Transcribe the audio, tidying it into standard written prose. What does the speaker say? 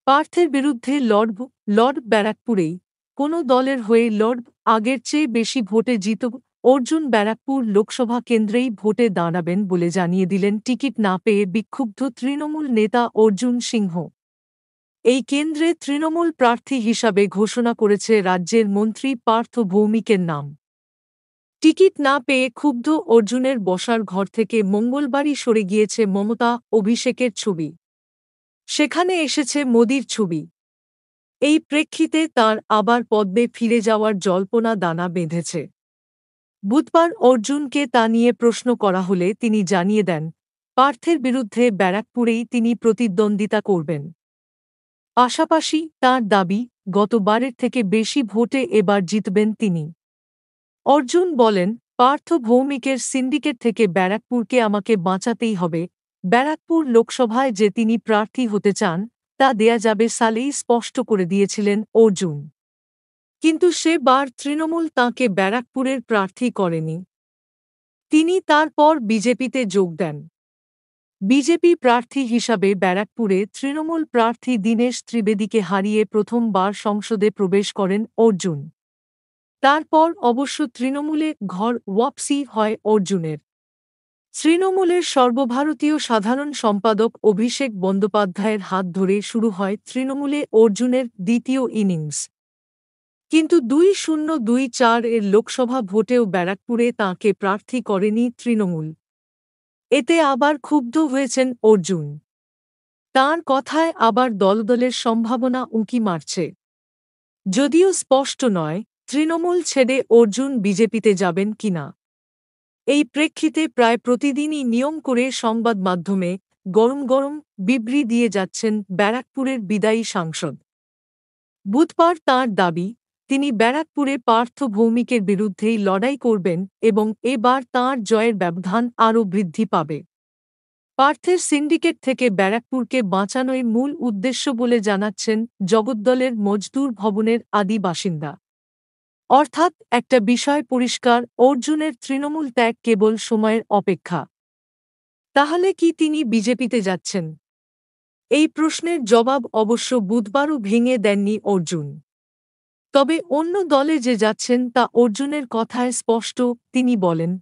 পার্থের বিরুদ্ধে লর্ড ব্যারাকপুরেই কোনো দলের হয়ে লর্ড আগের চেয়ে বেশি ভোটে জিতব অর্জুন ব্যারাকপুর লোকসভা কেন্দ্রেই ভোটে দাঁড়াবেন বলে জানিয়ে দিলেন টিকিট না পেয়ে বিক্ষুব্ধ তৃণমূল নেতা অর্জুন সিংহ। এই কেন্দ্রে তৃণমূল প্রার্থী হিসাবে ঘোষণা করেছে রাজ্যের মন্ত্রী পার্থ ভৌমিকের নাম। টিকিট না পেয়ে ক্ষুব্ধ অর্জুনের বসার ঘর থেকে মঙ্গলবারই সরে গিয়েছে মমতা অভিষেকের ছবি। সেখানে এসেছে মোদির ছবি। এই প্রেক্ষিতে তাঁর আবার পদ্মে ফিরে যাওয়ার জল্পনা দানা বেঁধেছে। বুধবার অর্জুনকে তা নিয়ে প্রশ্ন করা হলে তিনি জানিয়ে দেন, পার্থের বিরুদ্ধে ব্যারাকপুরেই তিনি প্রতিদ্বন্দ্বিতা করবেন। পাশাপাশি তাঁর দাবি, গতবারের থেকে বেশি ভোটে এবার জিতবেন তিনি। অর্জুন বলেন, পার্থ ভৌমিকের সিন্ডিকেট থেকে ব্যারাকপুরকে আমাকে বাঁচাতেই হবে। ব্যারাকপুর লোকসভায় যে তিনি প্রার্থী হতে চান তা দেয়া যাবে সালেই স্পষ্ট করে দিয়েছিলেন অর্জুন। কিন্তু সেবার তৃণমূল তাঁকে ব্যারাকপুরের প্রার্থী করেনি। তিনি তারপর বিজেপিতে যোগ দেন। বিজেপি প্রার্থী হিসাবে ব্যারাকপুরে তৃণমূল প্রার্থী দীনেশ ত্রিবেদীকে হারিয়ে প্রথমবার সংসদে প্রবেশ করেন অর্জুন। তারপর অবশ্য তৃণমূলে ঘর ওয়াপসি হয় অর্জুনের। তৃণমূলের সর্বভারতীয় সাধারণ সম্পাদক অভিষেক বন্দ্যোপাধ্যায়ের হাত ধরে শুরু হয় তৃণমূলে অর্জুনের দ্বিতীয় ইনিংস। কিন্তু 2024 এর লোকসভা ভোটেও ব্যারাকপুরে তাঁকে প্রার্থী করেনি তৃণমূল। এতে আবার ক্ষুব্ধ হয়েছেন অর্জুন। তাঁর কথায় আবার দলদলের সম্ভাবনা উঁকি মারছে। যদিও স্পষ্ট নয় তৃণমূল ছেড়ে অর্জুন বিজেপিতে যাবেন কিনা। এই প্রেক্ষিতে প্রায় প্রতিদিনই নিয়ম করে সংবাদ মাধ্যমে গরম গরম বিবৃতি দিয়ে যাচ্ছেন ব্যারাকপুরের বিদায়ী সাংসদ। বুধবার তাঁর দাবি, তিনি ব্যারাকপুরে পার্থ ভৌমিকের বিরুদ্ধেই লড়াই করবেন এবং এবার তাঁর জয়ের ব্যবধান আরও বৃদ্ধি পাবে। পার্থের সিন্ডিকেট থেকে ব্যারাকপুরকে বাঁচানোই মূল উদ্দেশ্য বলে জানাচ্ছেন জগদ্দলের মজদুর ভবনের আদি বাসিন্দা। অর্থাৎ একটা বিষয় পরিষ্কার, অর্জুনের তৃণমূল ত্যাগ কেবল সময়ের অপেক্ষা। তাহলে কি তিনি বিজেপিতে যাচ্ছেন? এই প্রশ্নের জবাব অবশ্য বুধবারও ভেঙে দেননি অর্জুন। তবে অন্য দলে যে যাচ্ছেন তা অর্জুনের কথায় স্পষ্ট। তিনি বলেন,